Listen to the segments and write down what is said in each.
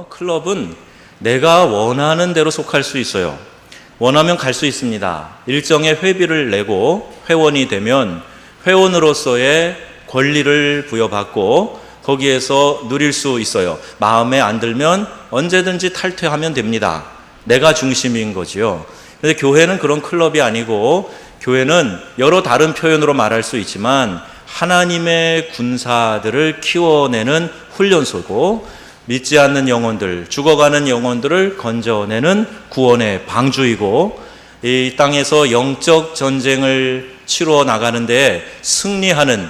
클럽은 내가 원하는 대로 속할 수 있어요. 원하면 갈 수 있습니다. 일정의 회비를 내고 회원이 되면 회원으로서의 권리를 부여받고 거기에서 누릴 수 있어요. 마음에 안 들면 언제든지 탈퇴하면 됩니다. 내가 중심인 거지요. 그런데 교회는 그런 클럽이 아니고, 교회는 여러 다른 표현으로 말할 수 있지만 하나님의 군사들을 키워내는 훈련소고, 믿지 않는 영혼들, 죽어가는 영혼들을 건져내는 구원의 방주이고, 이 땅에서 영적 전쟁을 치루어 나가는데 승리하는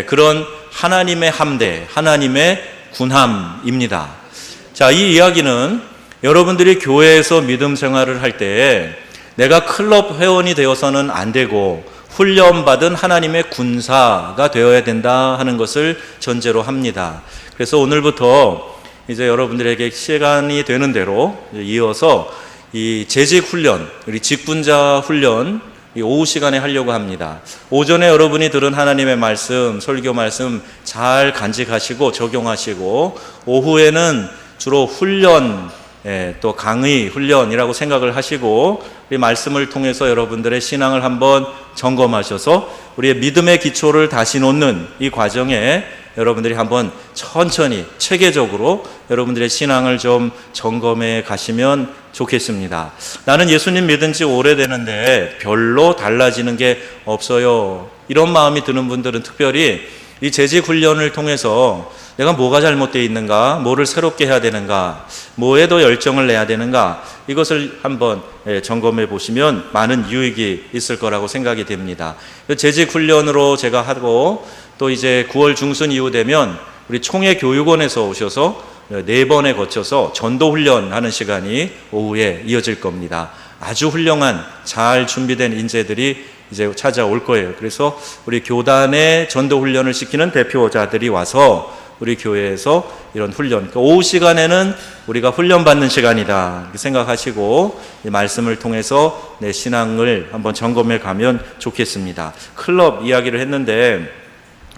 그런 하나님의 함대, 하나님의 군함입니다. 자, 이 이야기는 여러분들이 교회에서 믿음 생활을 할 때 내가 클럽 회원이 되어서는 안 되고 훈련받은 하나님의 군사가 되어야 된다 하는 것을 전제로 합니다. 그래서 오늘부터 이제 여러분들에게 시간이 되는 대로 이어서 이 재직 훈련, 우리 직분자 훈련 이 오후 시간에 하려고 합니다. 오전에 여러분이 들은 하나님의 말씀, 설교 말씀 잘 간직하시고 적용하시고, 오후에는 주로 훈련, 또 강의 훈련이라고 생각을 하시고, 이 말씀을 통해서 여러분들의 신앙을 한번 점검하셔서 우리의 믿음의 기초를 다시 놓는 이 과정에 여러분들이 한번 천천히 체계적으로 여러분들의 신앙을 좀 점검해 가시면 좋겠습니다. 나는 예수님 믿은 지 오래되는데 별로 달라지는 게 없어요. 이런 마음이 드는 분들은 특별히 이 재직 훈련을 통해서 내가 뭐가 잘못되어 있는가, 뭐를 새롭게 해야 되는가, 뭐에 더 열정을 내야 되는가, 이것을 한번 점검해 보시면 많은 유익이 있을 거라고 생각이 됩니다. 재직 훈련으로 제가 하고, 또 이제 9월 중순 이후 되면 우리 총회교육원에서 오셔서 4번에 거쳐서 전도훈련하는 시간이 오후에 이어질 겁니다. 아주 훌륭한 잘 준비된 인재들이 이제 찾아올 거예요. 그래서 우리 교단의 전도훈련을 시키는 대표자들이 와서 우리 교회에서 이런 훈련, 그러니까 오후 시간에는 우리가 훈련받는 시간이다 이렇게 생각하시고 이 말씀을 통해서 내 신앙을 한번 점검해 가면 좋겠습니다. 클럽 이야기를 했는데,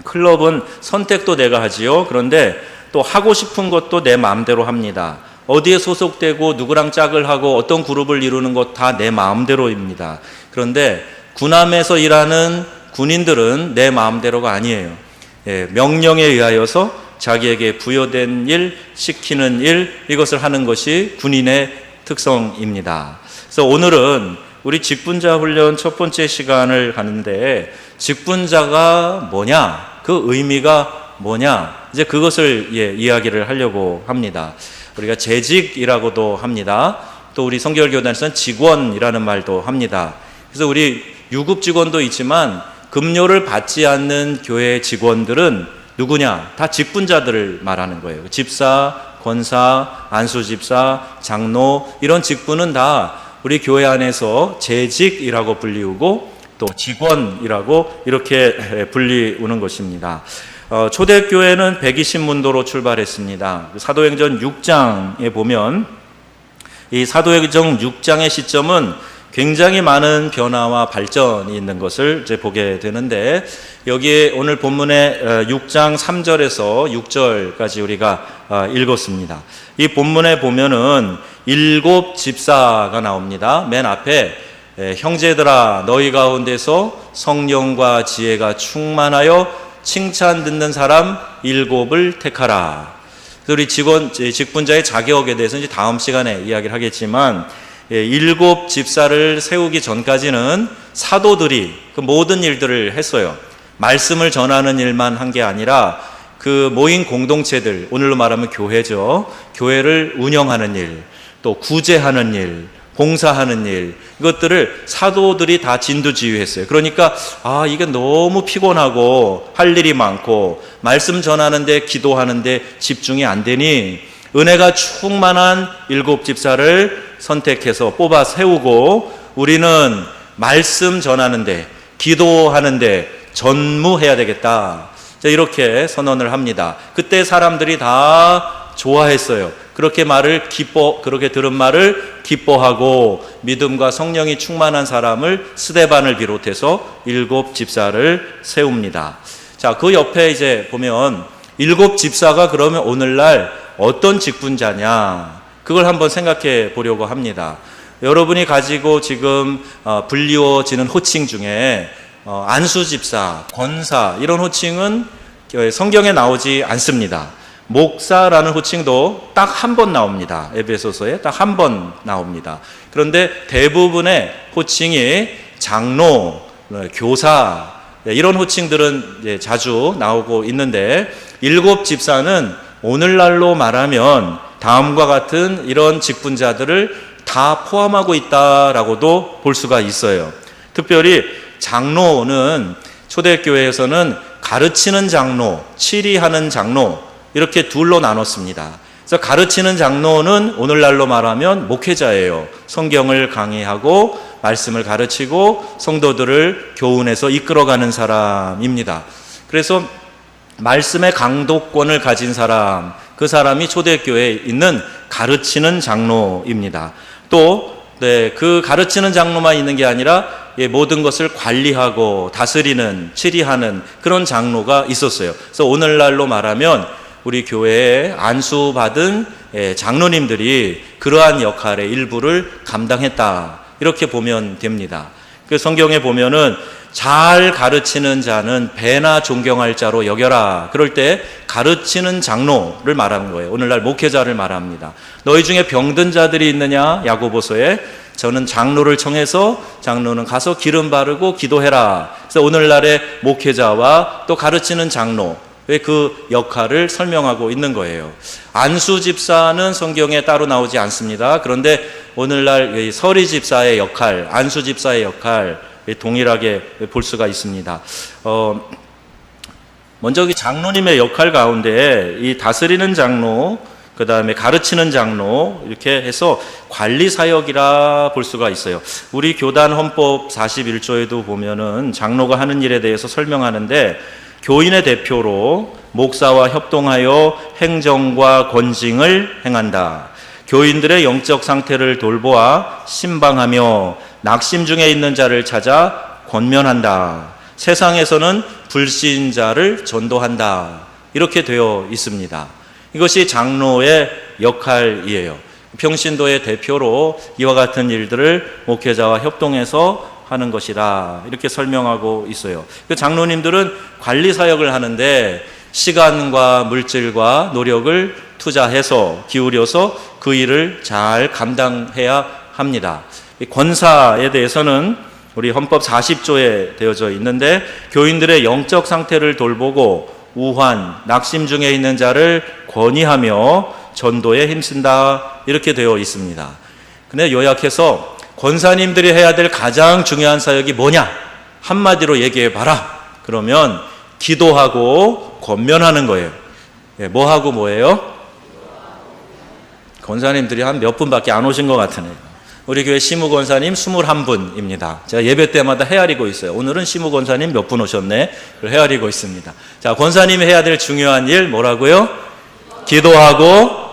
클럽은 선택도 내가 하지요. 그런데 또 하고 싶은 것도 내 마음대로 합니다. 어디에 소속되고 누구랑 짝을 하고 어떤 그룹을 이루는 것 다 내 마음대로입니다. 그런데 군함에서 일하는 군인들은 내 마음대로가 아니에요. 명령에 의하여서 자기에게 부여된 일, 시키는 일, 이것을 하는 것이 군인의 특성입니다. 그래서 오늘은 우리 직분자 훈련 첫 번째 시간을 하는데, 직분자가 뭐냐, 그 의미가 뭐냐, 이제 그것을 이야기를 하려고 합니다. 우리가 재직이라고도 합니다. 또 우리 성결교단에서는 직원이라는 말도 합니다. 그래서 우리 유급 직원도 있지만 급료를 받지 않는 교회 직원들은 누구냐? 다 직분자들을 말하는 거예요. 집사, 권사, 안수집사, 장로, 이런 직분은 다 우리 교회 안에서 재직이라고 불리우고 또 직원이라고 이렇게 불리우는 것입니다. 초대교회는 120문도로 출발했습니다. 사도행전 6장에 보면 이 사도행전 6장의 시점은 굉장히 많은 변화와 발전이 있는 것을 이제 보게 되는데, 여기에 오늘 본문의 6장 3절에서 6절까지 우리가 읽었습니다. 이 본문에 보면은 7 집사가 나옵니다. 맨 앞에 형제들아 너희 가운데서 성령과 지혜가 충만하여 칭찬 듣는 사람 7을 택하라. 우리 직분자의 자격에 대해서 이제 다음 시간에 이야기를 하겠지만, 7 집사를 세우기 전까지는 사도들이 그 모든 일들을 했어요. 말씀을 전하는 일만 한 게 아니라 그 모인 공동체들, 오늘로 말하면 교회죠. 교회를 운영하는 일, 또 구제하는 일, 봉사하는 일, 이것들을 사도들이 다 진두지휘했어요. 그러니까 이게 너무 피곤하고 할 일이 많고 말씀 전하는데 기도하는데 집중이 안 되니 은혜가 충만한 7 집사를 선택해서 뽑아 세우고, 우리는 말씀 전하는데 기도하는데 전무해야 되겠다, 이렇게 선언을 합니다. 그때 사람들이 다 좋아했어요. 그렇게 들은 말을 기뻐하고 믿음과 성령이 충만한 사람을 스데반을 비롯해서 7 집사를 세웁니다. 자, 그 옆에 이제 보면 7 집사가 그러면 오늘날 어떤 직분자냐, 그걸 한번 생각해 보려고 합니다. 여러분이 가지고 지금 불리워지는 호칭 중에 안수집사, 권사 이런 호칭은 성경에 나오지 않습니다. 목사라는 호칭도 딱 한 번 나옵니다. 에베소서에 딱 한 번 나옵니다. 그런데 대부분의 호칭이 장로, 교사 이런 호칭들은 자주 나오고 있는데, 일곱 집사는 오늘날로 말하면 다음과 같은 이런 직분자들을 다 포함하고 있다라고도 볼 수가 있어요. 특별히 장로는 초대교회에서는 가르치는 장로, 치리하는 장로 이렇게 둘로 나눴습니다. 그래서 가르치는 장로는 오늘날로 말하면 목회자예요. 성경을 강의하고 말씀을 가르치고 성도들을 교훈해서 이끌어가는 사람입니다. 그래서 말씀의 강독권을 가진 사람, 그 사람이 초대교회에 있는 가르치는 장로입니다. 또 그 가르치는 장로만 있는 게 아니라 모든 것을 관리하고 다스리는, 치리하는 그런 장로가 있었어요. 그래서 오늘날로 말하면 우리 교회에 안수받은 장로님들이 그러한 역할의 일부를 감당했다, 이렇게 보면 됩니다. 그 성경에 보면은 잘 가르치는 자는 배나 존경할 자로 여겨라. 그럴 때 가르치는 장로를 말하는 거예요. 오늘날 목회자를 말합니다. 너희 중에 병든 자들이 있느냐? 야고보서에 저는 장로를 청해서 장로는 가서 기름 바르고 기도해라. 그래서 오늘날의 목회자와 또 가르치는 장로, 그 역할을 설명하고 있는 거예요. 안수 집사는 성경에 따로 나오지 않습니다. 그런데 오늘날 서리 집사의 역할, 안수 집사의 역할 동일하게 볼 수가 있습니다. 먼저 장로님의 역할 가운데 이 다스리는 장로, 그 다음에 가르치는 장로, 이렇게 해서 관리사역이라 볼 수가 있어요. 우리 교단 헌법 41조에도 보면은 장로가 하는 일에 대해서 설명하는데, 교인의 대표로 목사와 협동하여 행정과 권징을 행한다. 교인들의 영적 상태를 돌보아 신방하며 낙심 중에 있는 자를 찾아 권면한다. 세상에서는 불신자를 전도한다. 이렇게 되어 있습니다. 이것이 장로의 역할이에요. 평신도의 대표로 이와 같은 일들을 목회자와 협동해서 하는 것이다, 이렇게 설명하고 있어요. 그 장로님들은 관리 사역을 하는데 시간과 물질과 노력을 투자해서 기울여서 그 일을 잘 감당해야 합니다. 권사에 대해서는 우리 헌법 40조에 되어져 있는데, 교인들의 영적 상태를 돌보고 우환, 낙심 중에 있는 자를 권위하며 전도에 힘쓴다, 이렇게 되어 있습니다. 근데 요약해서 권사님들이 해야 될 가장 중요한 사역이 뭐냐? 한마디로 얘기해 봐라. 그러면 기도하고 권면하는 거예요. 뭐하고 뭐예요? 권사님들이 한 몇 분밖에 안 오신 것 같으네요. 우리 교회 시무권사님 21분입니다. 제가 예배 때마다 헤아리고 있어요. 오늘은 시무권사님 몇 분 오셨네? 헤아리고 있습니다. 자, 권사님이 해야 될 중요한 일 뭐라고요? 기도하고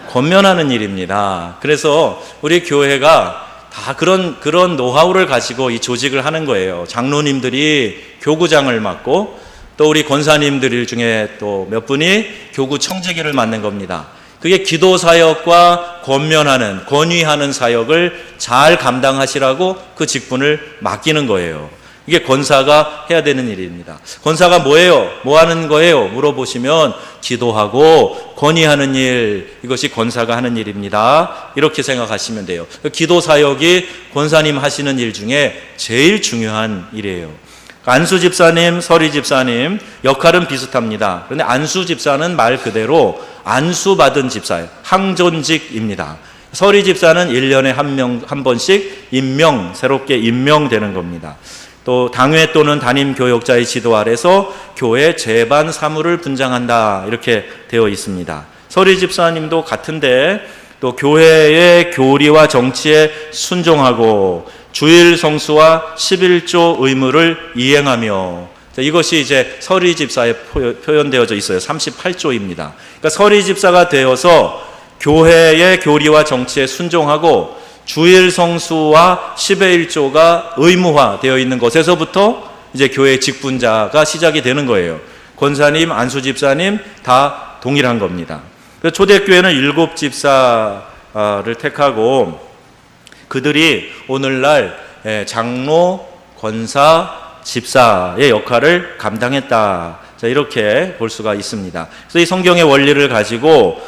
권면하는 일입니다. 그래서 우리 교회가 다 그런 노하우를 가지고 이 조직을 하는 거예요. 장로님들이 교구장을 맡고, 또 우리 권사님들 중에 또 몇 분이 교구 청지기를 맡는 겁니다. 그게 기도 사역과 권면하는, 권위하는 사역을 잘 감당하시라고 그 직분을 맡기는 거예요. 이게 권사가 해야 되는 일입니다. 권사가 뭐예요? 뭐 하는 거예요? 물어보시면 기도하고 권위하는 일, 이것이 권사가 하는 일입니다. 이렇게 생각하시면 돼요. 기도 사역이 권사님 하시는 일 중에 제일 중요한 일이에요. 안수 집사님, 서리 집사님 역할은 비슷합니다. 그런데 안수 집사는 말 그대로 안수받은 집사예요. 항존직입니다. 서리 집사는 1년에 한 번씩 새롭게 임명되는 겁니다. 또 당회 또는 담임 교역자의 지도 아래서 교회 제반 사무를 분장한다, 이렇게 되어 있습니다. 서리 집사님도 같은데, 또 교회의 교리와 정치에 순종하고 주일 성수와 11조 의무를 이행하며, 이것이 이제 서리 집사에 표현되어져 있어요. 38조입니다. 그러니까 서리 집사가 되어서 교회의 교리와 정치에 순종하고 주일 성수와 10의 1조가 의무화되어 있는 것에서부터 이제 교회 직분자가 시작이 되는 거예요. 권사님, 안수 집사님 다 동일한 겁니다. 그래서 초대교회는 7 집사를 택하고 그들이 오늘날 장로, 권사, 집사의 역할을 감당했다. 자, 이렇게 볼 수가 있습니다. 그래서 이 성경의 원리를 가지고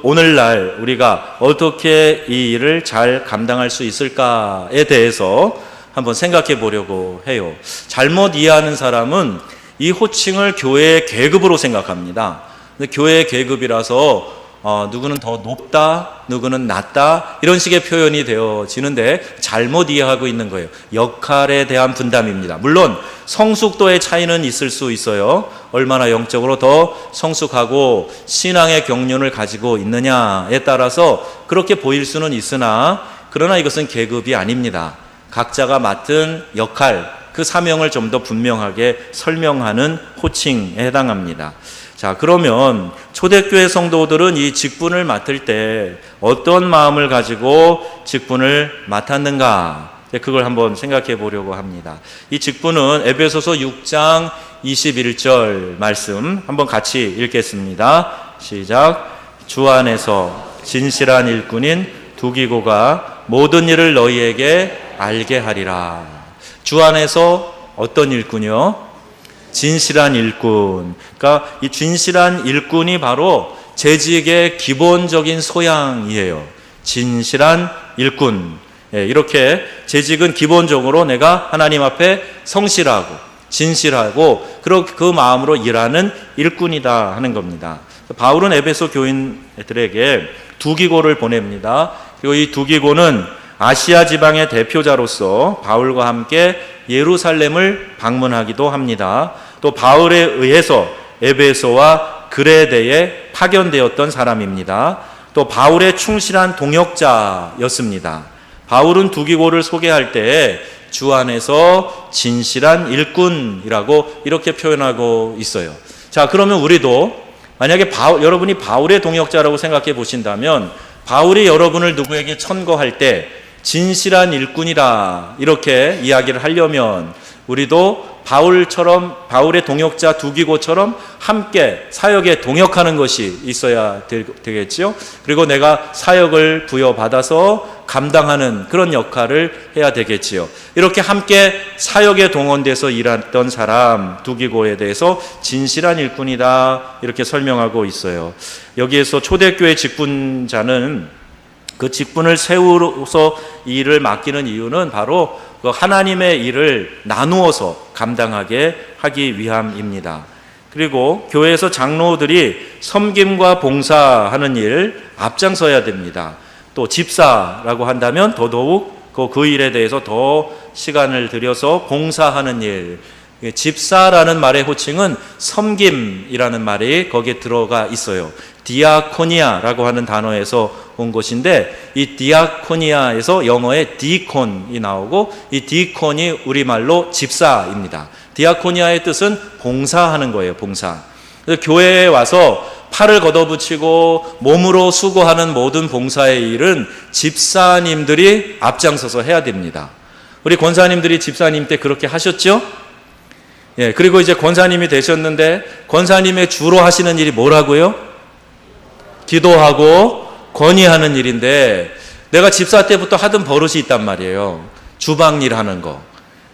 오늘날 우리가 어떻게 이 일을 잘 감당할 수 있을까에 대해서 한번 생각해 보려고 해요. 잘못 이해하는 사람은 이 호칭을 교회의 계급으로 생각합니다. 근데 교회의 계급이라서 누구는 더 높다, 누구는 낮다 이런 식의 표현이 되어지는데 잘못 이해하고 있는 거예요. 역할에 대한 분담입니다. 물론 성숙도의 차이는 있을 수 있어요. 얼마나 영적으로 더 성숙하고 신앙의 경륜을 가지고 있느냐에 따라서 그렇게 보일 수는 있으나 그러나 이것은 계급이 아닙니다. 각자가 맡은 역할, 그 사명을 좀 더 분명하게 설명하는 호칭에 해당합니다. 자, 그러면 초대교회 성도들은 이 직분을 맡을 때 어떤 마음을 가지고 직분을 맡았는가? 그걸 한번 생각해 보려고 합니다. 이 직분은 에베소서 6장 21절 말씀 한번 같이 읽겠습니다. 시작. 주 안에서 진실한 일꾼인 두기고가 모든 일을 너희에게 알게 하리라. 주 안에서 어떤 일꾼이요? 진실한 일꾼. 그러니까 이 진실한 일꾼이 바로 재직의 기본적인 소양이에요. 진실한 일꾼. 이렇게 재직은 기본적으로 내가 하나님 앞에 성실하고 진실하고 그 마음으로 일하는 일꾼이다 하는 겁니다. 바울은 에베소 교인들에게 두기고를 보냅니다. 그리고 이 두기고는 아시아 지방의 대표자로서 바울과 함께 예루살렘을 방문하기도 합니다. 또 바울에 의해서 에베소와 그레데에 파견되었던 사람입니다. 또 바울의 충실한 동역자였습니다. 바울은 두기고를 소개할 때 주 안에서 진실한 일꾼이라고 이렇게 표현하고 있어요. 자, 그러면 우리도 만약에 여러분이 바울의 동역자라고 생각해 보신다면 바울이 여러분을 누구에게 천거할 때 진실한 일꾼이라 이렇게 이야기를 하려면 우리도 바울의 동역자 두기고처럼 함께 사역에 동역하는 것이 있어야 되겠죠. 그리고 내가 사역을 부여받아서 감당하는 그런 역할을 해야 되겠지요. 이렇게 함께 사역에 동원돼서 일했던 사람 두기고에 대해서 진실한 일꾼이다 이렇게 설명하고 있어요. 여기에서 초대교회 직분자는 그 직분을 세우어서 이 일을 맡기는 이유는 바로 그 하나님의 일을 나누어서 감당하게 하기 위함입니다. 그리고 교회에서 장로들이 섬김과 봉사하는 일 앞장서야 됩니다. 또 집사라고 한다면 더더욱 그 일에 대해서 더 시간을 들여서 봉사하는 일. 집사라는 말의 호칭은 섬김이라는 말이 거기에 들어가 있어요. 디아코니아라고 하는 단어에서 온 것인데 이 디아코니아에서 영어의 디콘이 나오고 이 디콘이 우리말로 집사입니다. 디아코니아의 뜻은 봉사하는 거예요. 봉사. 그래서 교회에 와서 팔을 걷어붙이고 몸으로 수고하는 모든 봉사의 일은 집사님들이 앞장서서 해야 됩니다. 우리 권사님들이 집사님 때 그렇게 하셨죠? 예, 그리고 이제 권사님이 되셨는데 권사님의 주로 하시는 일이 뭐라고요? 기도하고 건의하는 일인데 내가 집사 때부터 하던 버릇이 있단 말이에요. 주방일 하는 거.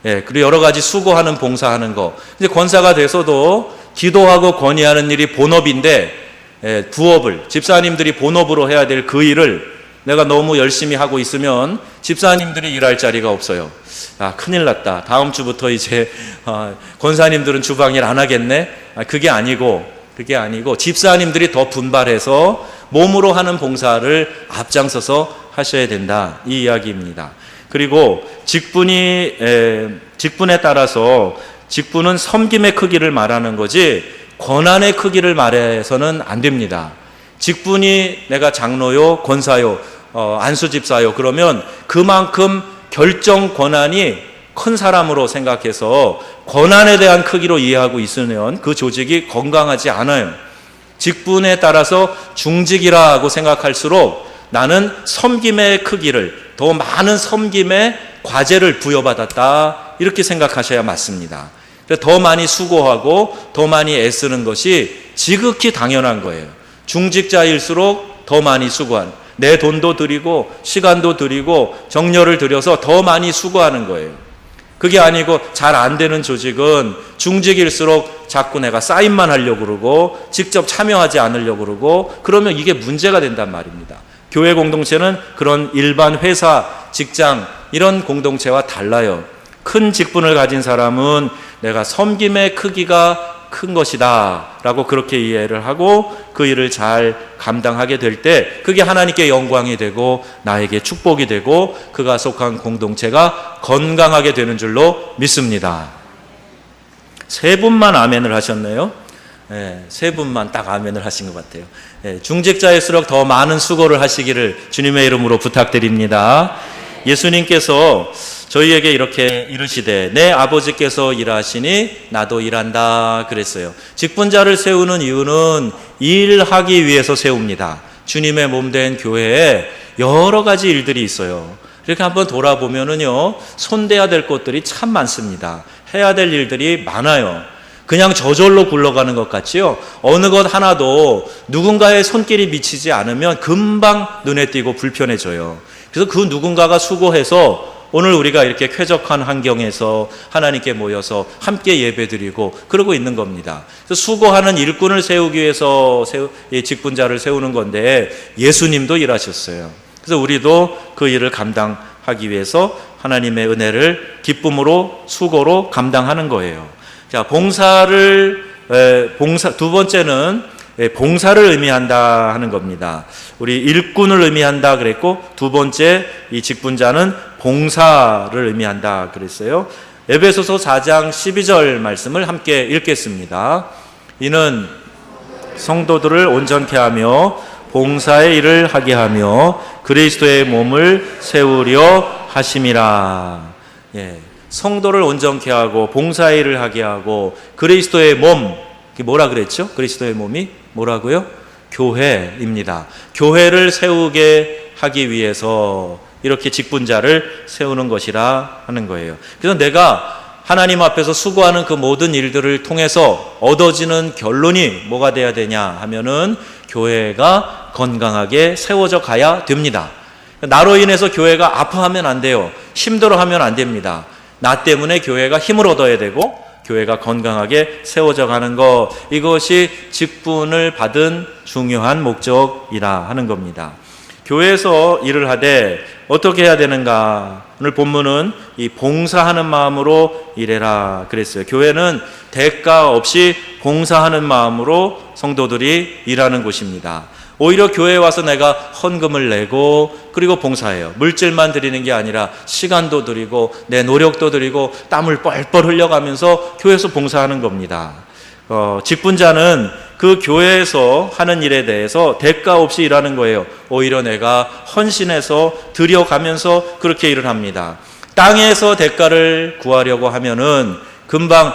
예, 그리고 여러 가지 수고하는 봉사하는 거. 이제 권사가 돼서도 기도하고 건의하는 일이 본업인데 부업을 집사님들이 본업으로 해야 될 그 일을 내가 너무 열심히 하고 있으면 집사님들이 일할 자리가 없어요. 아, 큰일 났다. 다음 주부터 이제 권사님들은 주방일 안 하겠네. 그게 아니고 집사님들이 더 분발해서 몸으로 하는 봉사를 앞장서서 하셔야 된다. 이 이야기입니다. 그리고 직분에 따라서 직분은 섬김의 크기를 말하는 거지 권한의 크기를 말해서는 안 됩니다. 직분이 내가 장로요, 권사요, 안수집사요 그러면 그만큼 결정 권한이 큰 사람으로 생각해서 권한에 대한 크기로 이해하고 있으면 그 조직이 건강하지 않아요. 직분에 따라서 중직이라고 생각할수록 나는 섬김의 크기를 더 많은 섬김의 과제를 부여받았다 이렇게 생각하셔야 맞습니다. 더 많이 수고하고 더 많이 애쓰는 것이 지극히 당연한 거예요. 중직자일수록 더 많이 수고하는, 내 돈도 들이고 시간도 들이고 정열을 들여서 더 많이 수고하는 거예요. 그게 아니고 잘 안 되는 조직은 중직일수록 자꾸 내가 사인만 하려고 그러고 직접 참여하지 않으려고 그러고 그러면 이게 문제가 된단 말입니다. 교회 공동체는 그런 일반 회사, 직장 이런 공동체와 달라요. 큰 직분을 가진 사람은 내가 섬김의 크기가 큰 것이다 라고 그렇게 이해를 하고 그 일을 잘 감당하게 될 때 그게 하나님께 영광이 되고 나에게 축복이 되고 그가 속한 공동체가 건강하게 되는 줄로 믿습니다. 세 분만 아멘을 하셨네요. 네, 세 분만 딱 아멘을 하신 것 같아요. 네, 중직자일수록 더 많은 수고를 하시기를 주님의 이름으로 부탁드립니다. 예수님께서 저희에게 이렇게 이르시되 내 아버지께서 일하시니 나도 일한다 그랬어요. 직분자를 세우는 이유는 일하기 위해서 세웁니다. 주님의 몸된 교회에 여러 가지 일들이 있어요. 이렇게 한번 돌아보면은요, 손대야 될 것들이 참 많습니다. 해야 될 일들이 많아요. 그냥 저절로 굴러가는 것 같지요. 어느 것 하나도 누군가의 손길이 미치지 않으면 금방 눈에 띄고 불편해져요. 그래서 그 누군가가 수고해서 오늘 우리가 이렇게 쾌적한 환경에서 하나님께 모여서 함께 예배드리고 그러고 있는 겁니다. 그래서 수고하는 일꾼을 세우기 위해서 직분자를 세우는 건데 예수님도 일하셨어요. 그래서 우리도 그 일을 감당하기 위해서 하나님의 은혜를 기쁨으로 수고로 감당하는 거예요. 자, 두 번째는 봉사를 의미한다 하는 겁니다. 우리 일꾼을 의미한다 그랬고 두 번째 이 직분자는 봉사를 의미한다 그랬어요. 에베소서 4장 12절 말씀을 함께 읽겠습니다. 이는 성도들을 온전케 하며 봉사의 일을 하게 하며 그리스도의 몸을 세우려 하심이라. 예, 성도를 온전케 하고 봉사의 일을 하게 하고 그리스도의 몸, 뭐라 그랬죠? 그리스도의 몸이 뭐라고요? 교회입니다. 교회를 세우게 하기 위해서 이렇게 직분자를 세우는 것이라 하는 거예요. 그래서 내가 하나님 앞에서 수고하는 그 모든 일들을 통해서 얻어지는 결론이 뭐가 돼야 되냐 하면은 교회가 건강하게 세워져 가야 됩니다. 나로 인해서 교회가 아파하면 안 돼요. 힘들어하면 안 됩니다. 나 때문에 교회가 힘을 얻어야 되고 교회가 건강하게 세워져 가는 것, 이것이 직분을 받은 중요한 목적이라 하는 겁니다. 교회에서 일을 하되 어떻게 해야 되는가? 오늘 본문은 이 봉사하는 마음으로 일해라 그랬어요. 교회는 대가 없이 봉사하는 마음으로 성도들이 일하는 곳입니다. 오히려 교회에 와서 내가 헌금을 내고 그리고 봉사해요. 물질만 드리는 게 아니라 시간도 드리고 내 노력도 드리고 땀을 뻘뻘 흘려가면서 교회에서 봉사하는 겁니다. 직분자는 그 교회에서 하는 일에 대해서 대가 없이 일하는 거예요. 오히려 내가 헌신해서 드려가면서 그렇게 일을 합니다. 땅에서 대가를 구하려고 하면은 금방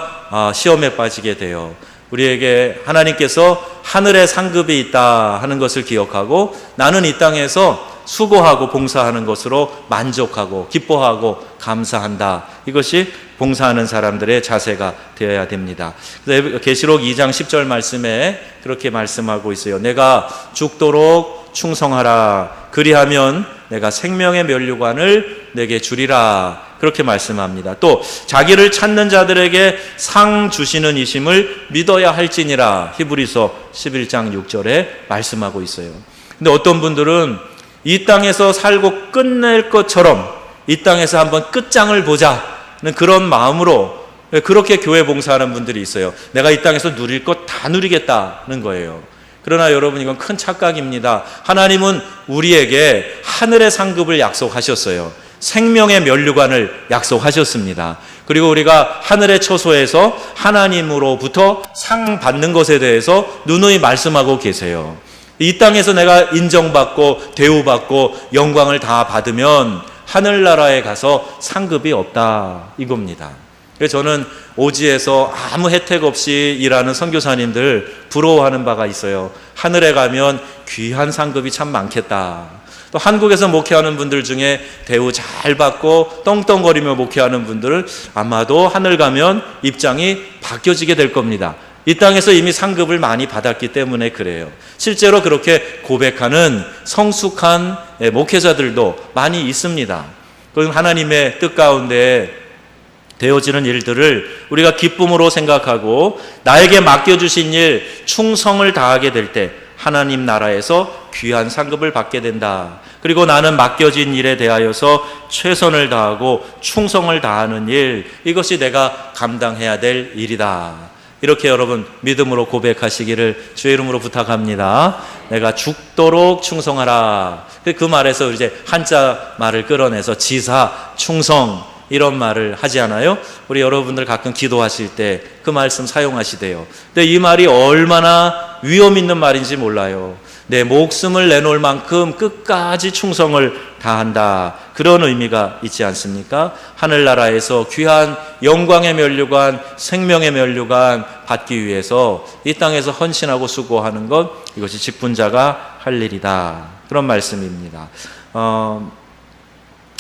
시험에 빠지게 돼요. 우리에게 하나님께서 하늘에 상급이 있다 하는 것을 기억하고 나는 이 땅에서 수고하고 봉사하는 것으로 만족하고 기뻐하고 감사한다. 이것이 봉사하는 사람들의 자세가 되어야 됩니다. 그래서 계시록 2장 10절 말씀에 그렇게 말씀하고 있어요. 내가 죽도록 충성하라. 그리하면 내가 생명의 면류관을 내게 주리라. 그렇게 말씀합니다. 또 자기를 찾는 자들에게 상 주시는 이심을 믿어야 할지니라. 히브리서 11장 6절에 말씀하고 있어요. 근데 어떤 분들은 이 땅에서 살고 끝낼 것처럼 이 땅에서 한번 끝장을 보자는 그런 마음으로 그렇게 교회 봉사하는 분들이 있어요. 내가 이 땅에서 누릴 것 다 누리겠다는 거예요. 그러나 여러분, 이건 큰 착각입니다. 하나님은 우리에게 하늘의 상급을 약속하셨어요. 생명의 면류관을 약속하셨습니다. 그리고 우리가 하늘의 처소에서 하나님으로부터 상 받는 것에 대해서 누누이 말씀하고 계세요. 이 땅에서 내가 인정받고 대우받고 영광을 다 받으면 하늘나라에 가서 상급이 없다 이겁니다. 그래서 저는 오지에서 아무 혜택 없이 일하는 선교사님들 부러워하는 바가 있어요. 하늘에 가면 귀한 상급이 참 많겠다. 또 한국에서 목회하는 분들 중에 대우 잘 받고 떵떵거리며 목회하는 분들은 아마도 하늘 가면 입장이 바뀌어지게 될 겁니다. 이 땅에서 이미 상급을 많이 받았기 때문에 그래요. 실제로 그렇게 고백하는 성숙한 목회자들도 많이 있습니다. 그럼 하나님의 뜻 가운데 되어지는 일들을 우리가 기쁨으로 생각하고 나에게 맡겨주신 일 충성을 다하게 될 때 하나님 나라에서 귀한 상급을 받게 된다. 그리고 나는 맡겨진 일에 대하여서 최선을 다하고 충성을 다하는 일, 이것이 내가 감당해야 될 일이다. 이렇게 여러분 믿음으로 고백하시기를 주의 이름으로 부탁합니다. 내가 죽도록 충성하라. 그 말에서 이제 한자 말을 끌어내서 지사, 충성 이런 말을 하지 않아요? 우리 여러분들 가끔 기도하실 때 그 말씀 사용하시대요. 근데 이 말이 얼마나 위험 있는 말인지 몰라요. 내 목숨을 내놓을 만큼 끝까지 충성을 다한다. 그런 의미가 있지 않습니까? 하늘나라에서 귀한 영광의 면류관, 생명의 면류관 받기 위해서 이 땅에서 헌신하고 수고하는 것, 이것이 직분자가 할 일이다. 그런 말씀입니다.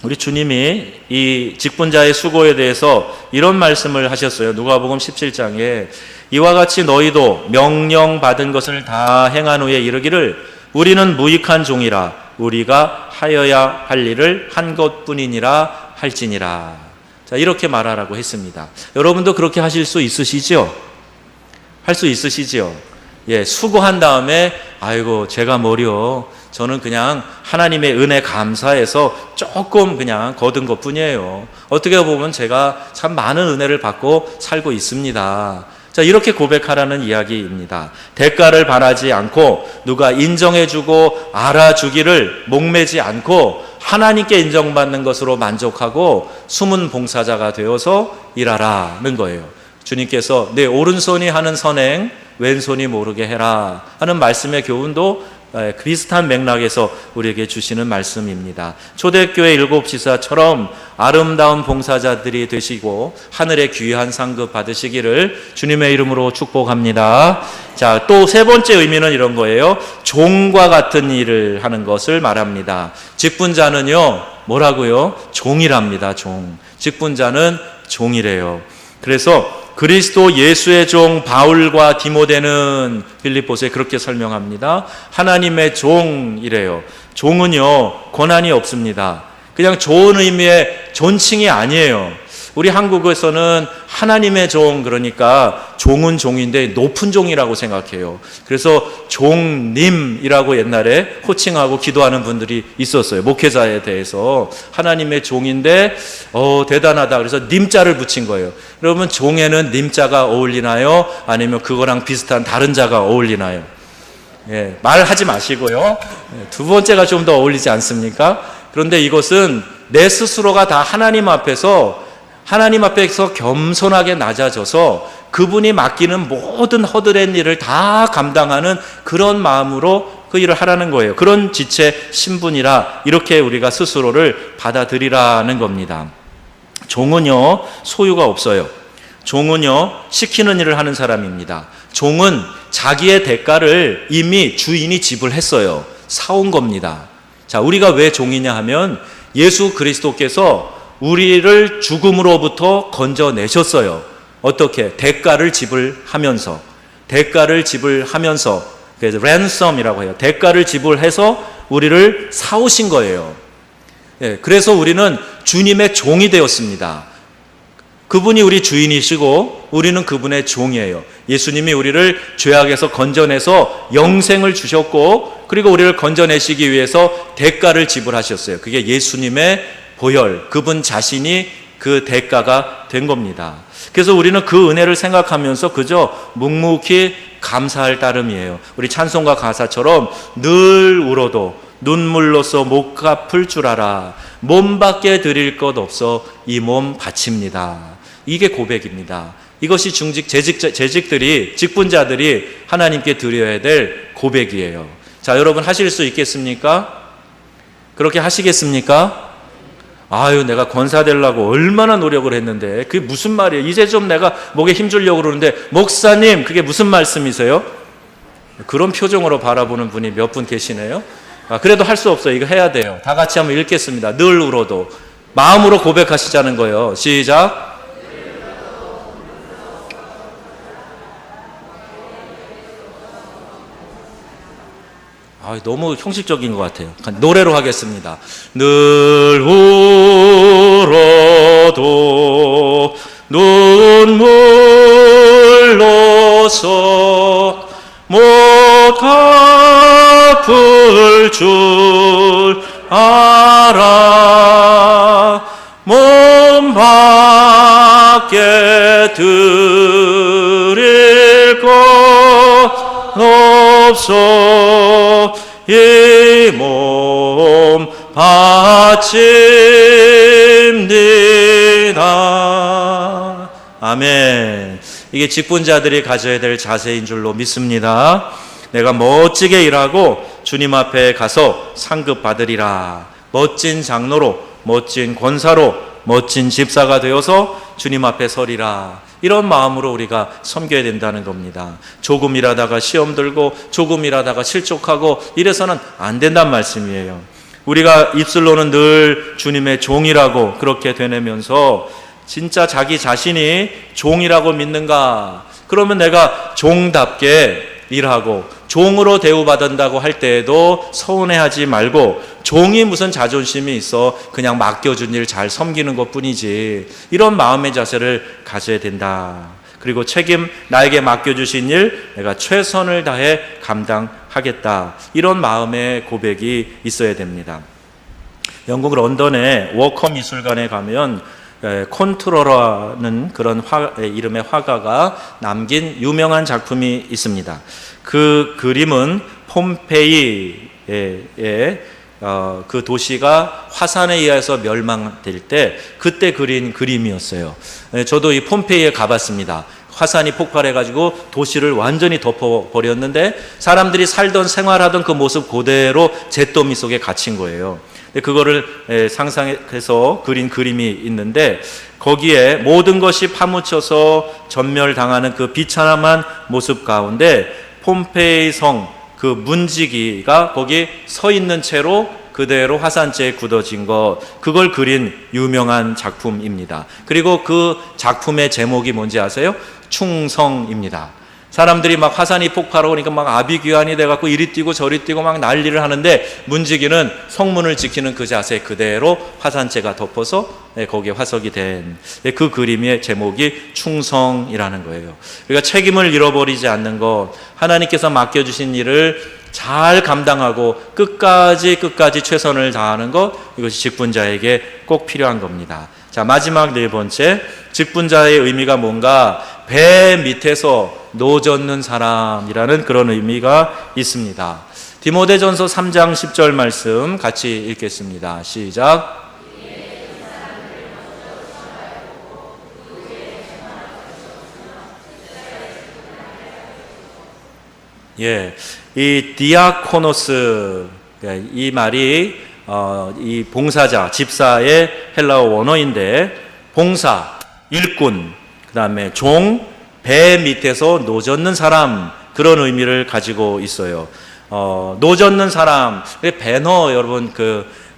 우리 주님이 이 직분자의 수고에 대해서 이런 말씀을 하셨어요. 누가복음 17장에 이와 같이 너희도 명령받은 것을 다 행한 후에 이르기를 우리는 무익한 종이라 우리가 하여야 할 일을 한 것뿐이니라 할지니라. 자, 이렇게 말하라고 했습니다. 여러분도 그렇게 하실 수 있으시죠? 할 수 있으시죠? 예, 수고한 다음에 아이고 제가 뭐려, 저는 그냥 하나님의 은혜 감사해서 조금 그냥 거둔 것 뿐이에요. 어떻게 보면 제가 참 많은 은혜를 받고 살고 있습니다. 자, 이렇게 고백하라는 이야기입니다. 대가를 바라지 않고 누가 인정해주고 알아주기를 목매지 않고 하나님께 인정받는 것으로 만족하고 숨은 봉사자가 되어서 일하라는 거예요. 주님께서 내 오른손이 하는 선행 왼손이 모르게 해라 하는 말씀의 교훈도 비슷한 맥락에서 우리에게 주시는 말씀입니다. 초대교회 일곱 지사처럼 아름다운 봉사자들이 되시고 하늘의 귀한 상급 받으시기를 주님의 이름으로 축복합니다. 자, 또 세 번째 의미는 이런 거예요. 종과 같은 일을 하는 것을 말합니다. 직분자는요, 뭐라고요? 종이랍니다. 종. 직분자는 종이래요. 그래서 그리스도 예수의 종 바울과 디모데는 빌립보서에 그렇게 설명합니다. 하나님의 종이래요. 종은요, 권한이 없습니다. 그냥 좋은 의미의 존칭이 아니에요. 우리 한국에서는 하나님의 종, 그러니까 종은 종인데 높은 종이라고 생각해요. 그래서 종님이라고 옛날에 호칭하고 기도하는 분들이 있었어요. 목회자에 대해서 하나님의 종인데 대단하다. 그래서 님자를 붙인 거예요. 그러면 종에는 님자가 어울리나요? 아니면 그거랑 비슷한 다른 자가 어울리나요? 예, 말하지 마시고요. 두 번째가 좀 더 어울리지 않습니까? 그런데 이것은 내 스스로가 다 하나님 앞에서 겸손하게 낮아져서 그분이 맡기는 모든 허드렛 일을 다 감당하는 그런 마음으로 그 일을 하라는 거예요. 그런 지체 신분이라 이렇게 우리가 스스로를 받아들이라는 겁니다. 종은요, 소유가 없어요. 종은요, 시키는 일을 하는 사람입니다. 종은 자기의 대가를 이미 주인이 지불했어요. 사온 겁니다. 자, 우리가 왜 종이냐 하면 예수 그리스도께서 우리를 죽음으로부터 건져내셨어요. 어떻게? 대가를 지불하면서. 그래서 랜섬이라고 해요. 대가를 지불해서 우리를 사오신 거예요. 예, 그래서 우리는 주님의 종이 되었습니다. 그분이 우리 주인이시고 우리는 그분의 종이에요. 예수님이 우리를 죄악에서 건져내서 영생을 주셨고, 그리고 우리를 건져내시기 위해서 대가를 지불하셨어요. 그게 예수님의 보혈, 그분 자신이 그 대가가 된 겁니다. 그래서 우리는 그 은혜를 생각하면서 그저 묵묵히 감사할 따름이에요. 우리 찬송가 가사처럼 늘 울어도 눈물로써 못 갚을 줄 알아 몸밖에 드릴 것 없어 이 몸 바칩니다. 이게 고백입니다. 이것이 재직들이, 직분자들이 하나님께 드려야 될 고백이에요. 자, 여러분 하실 수 있겠습니까? 그렇게 하시겠습니까? 아유, 내가 권사 되려고 얼마나 노력을 했는데 그게 무슨 말이에요? 이제 좀 내가 목에 힘주려고 그러는데 목사님, 그게 무슨 말씀이세요? 그런 표정으로 바라보는 분이 몇 분 계시네요. 그래도 할 수 없어요. 이거 해야 돼요. 다 같이 한번 읽겠습니다. 늘 울어도. 마음으로 고백하시자는 거예요. 시작. 너무 형식적인 것 같아요. 노래로 하겠습니다. 늘 울어도 눈물로서 못 갚을 줄 알아. 몸 밖에 드릴 것 없어 이 몸 바칩니다. 아멘. 이게 직분자들이 가져야 될 자세인 줄로 믿습니다. 내가 멋지게 일하고 주님 앞에 가서 상급 받으리라. 멋진 장로로, 멋진 권사로, 멋진 집사가 되어서 주님 앞에 서리라. 이런 마음으로 우리가 섬겨야 된다는 겁니다. 조금 일하다가 시험 들고 조금 일하다가 실족하고 이래서는 안 된단 말씀이에요. 우리가 입술로는 늘 주님의 종이라고 그렇게 되뇌면서 진짜 자기 자신이 종이라고 믿는가? 그러면 내가 종답게 일하고 종으로 대우받는다고 할 때에도 서운해하지 말고 종이 무슨 자존심이 있어 그냥 맡겨준 일 잘 섬기는 것뿐이지, 이런 마음의 자세를 가져야 된다. 그리고 책임, 나에게 맡겨주신 일 내가 최선을 다해 감당하겠다, 이런 마음의 고백이 있어야 됩니다. 영국 런던의 워커 미술관에 가면 콘트로라는 그런 이름의 화가가 남긴 유명한 작품이 있습니다. 그 그림은 폼페이의 그 도시가 화산에 의해서 멸망될 때 그때 그린 그림이었어요. 저도 이 폼페이에 가봤습니다. 화산이 폭발해가지고 도시를 완전히 덮어버렸는데 사람들이 살던 생활하던 그 모습 그대로 잿더미 속에 갇힌 거예요. 그거를 상상해서 그린 그림이 있는데 거기에 모든 것이 파묻혀서 전멸당하는 그 비참한 모습 가운데 폼페이 성 그 문지기가 거기 서 있는 채로 그대로 화산재에 굳어진 것, 그걸 그린 유명한 작품입니다. 그리고 그 작품의 제목이 뭔지 아세요? 충성입니다. 사람들이 막 화산이 폭발하고 그러니까 막 아비규환이 돼갖고 이리 뛰고 저리 뛰고 막 난리를 하는데 문지기는 성문을 지키는 그 자세 그대로 화산재가 덮어서 거기에 화석이 된 그 그림의 제목이 충성이라는 거예요. 우리가 책임을 잃어버리지 않는 것, 하나님께서 맡겨주신 일을 잘 감당하고 끝까지 최선을 다하는 것, 이것이 직분자에게 꼭 필요한 겁니다. 자, 마지막 네 번째, 직분자의 의미가 뭔가? 배 밑에서 노젓는 사람이라는 그런 의미가 있습니다. 디모데전서 3장 10절 말씀 같이 읽겠습니다. 시작. 이 디아코노스, 이 말이 이 봉사자, 집사의 헬라어 원어인데 봉사, 일꾼, 그 다음에 종, 배 밑에서 노젓는 사람, 그런 의미를 가지고 있어요. 노젓는 사람, 배너 여러분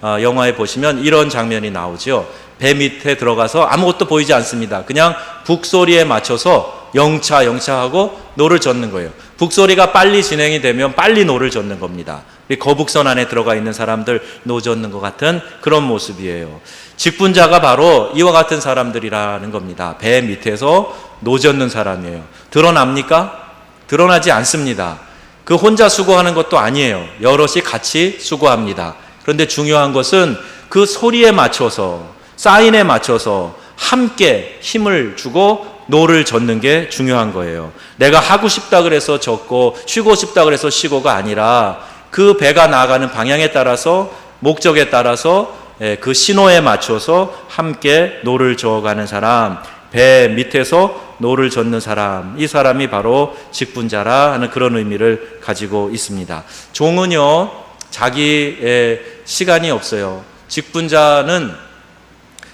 영화에 보시면 이런 장면이 나오죠. 배 밑에 들어가서 아무것도 보이지 않습니다. 그냥 북소리에 맞춰서 영차하고 노를 젓는 거예요. 북소리가 빨리 진행이 되면 빨리 노를 젓는 겁니다. 거북선 안에 들어가 있는 사람들 노 젓는 것 같은 그런 모습이에요. 직분자가 바로 이와 같은 사람들이라는 겁니다. 배 밑에서 노 젓는 사람이에요. 드러납니까? 드러나지 않습니다. 그 혼자 수고하는 것도 아니에요. 여럿이 같이 수고합니다. 그런데 중요한 것은 그 소리에 맞춰서, 사인에 맞춰서 함께 힘을 주고 노를 젓는 게 중요한 거예요. 내가 하고 싶다 그래서 젓고 쉬고 싶다 그래서 쉬고가 아니라 그 배가 나아가는 방향에 따라서, 목적에 따라서 그 신호에 맞춰서 함께 노를 저어가는 사람, 배 밑에서 노를 젓는 사람, 이 사람이 바로 직분자라 하는 그런 의미를 가지고 있습니다. 종은요, 자기의 시간이 없어요. 직분자는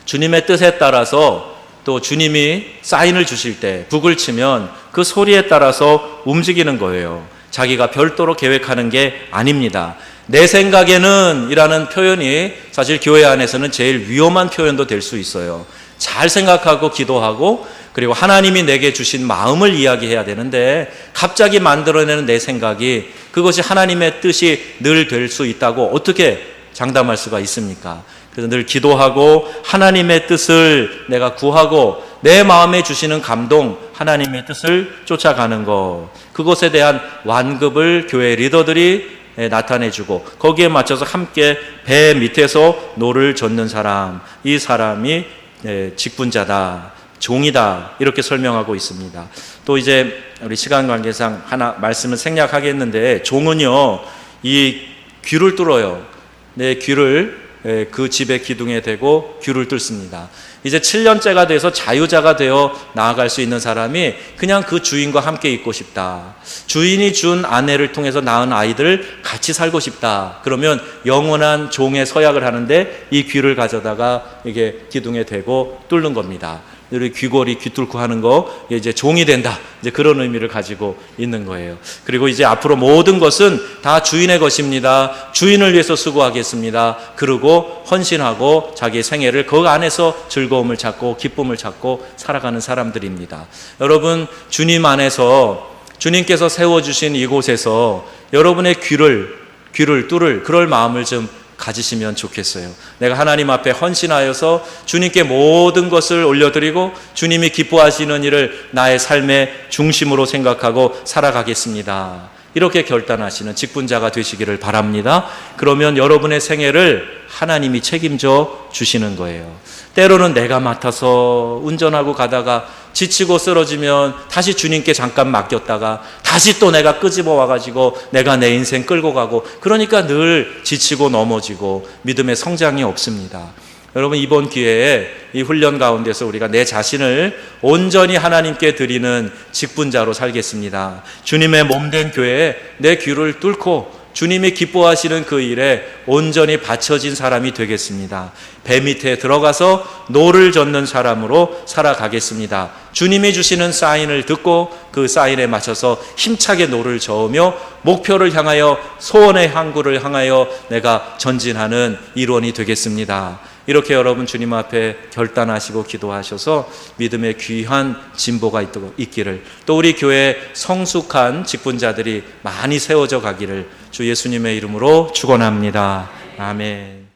주님의 뜻에 따라서, 또 주님이 사인을 주실 때 북을 치면 그 소리에 따라서 움직이는 거예요. 자기가 별도로 계획하는 게 아닙니다. 내 생각에는 이라는 표현이 사실 교회 안에서는 제일 위험한 표현도 될 수 있어요. 잘 생각하고 기도하고 그리고 하나님이 내게 주신 마음을 이야기해야 되는데 갑자기 만들어내는 내 생각이 그것이 하나님의 뜻이 늘 될 수 있다고 어떻게 장담할 수가 있습니까? 그래서 늘 기도하고 하나님의 뜻을 내가 구하고 내 마음에 주시는 감동, 하나님의 뜻을 쫓아가는 것, 그것에 대한 완급을 교회 리더들이 나타내주고 거기에 맞춰서 함께 배 밑에서 노를 젓는 사람, 이 사람이 직분자다, 종이다, 이렇게 설명하고 있습니다. 또 이제 우리 시간 관계상 하나 말씀을 생략하겠는데, 종은요 이 귀를 뚫어요. 내 귀를 그 집의 기둥에 대고 귀를 뚫습니다. 이제 7년째가 돼서 자유자가 되어 나아갈 수 있는 사람이 그냥 그 주인과 함께 있고 싶다, 주인이 준 아내를 통해서 낳은 아이들 같이 살고 싶다, 그러면 영원한 종의 서약을 하는데 이 귀를 가져다가 이게 기둥에 대고 뚫는 겁니다. 우리 귀걸이 귀 뚫고 하는 거 이제 종이 된다, 이제 그런 의미를 가지고 있는 거예요. 그리고 이제 앞으로 모든 것은 다 주인의 것입니다. 주인을 위해서 수고하겠습니다. 그러고 헌신하고 자기의 생애를 그 안에서 즐거움을 찾고 기쁨을 찾고 살아가는 사람들입니다. 여러분, 주님 안에서 주님께서 세워주신 이곳에서 여러분의 귀를 뚫을 그럴 마음을 좀 가지시면 좋겠어요. 내가 하나님 앞에 헌신하여서 주님께 모든 것을 올려드리고 주님이 기뻐하시는 일을 나의 삶의 중심으로 생각하고 살아가겠습니다, 이렇게 결단하시는 직분자가 되시기를 바랍니다. 그러면 여러분의 생애를 하나님이 책임져 주시는 거예요. 때로는 내가 맡아서 운전하고 가다가 지치고 쓰러지면 다시 주님께 잠깐 맡겼다가 다시 또 내가 끄집어 와가지고 내가 내 인생 끌고 가고, 그러니까 늘 지치고 넘어지고 믿음의 성장이 없습니다. 여러분, 이번 기회에 이 훈련 가운데서 우리가 내 자신을 온전히 하나님께 드리는 직분자로 살겠습니다. 주님의 몸된 교회에 내 귀를 뚫고 주님이 기뻐하시는 그 일에 온전히 바쳐진 사람이 되겠습니다. 배 밑에 들어가서 노를 젓는 사람으로 살아가겠습니다. 주님이 주시는 사인을 듣고 그 사인에 맞춰서 힘차게 노를 저으며 목표를 향하여, 소원의 항구를 향하여 내가 전진하는 일원이 되겠습니다. 이렇게 여러분 주님 앞에 결단하시고 기도하셔서 믿음의 귀한 진보가 있기를, 또 우리 교회에 성숙한 직분자들이 많이 세워져 가기를 주 예수님의 이름으로 축원합니다. 아멘.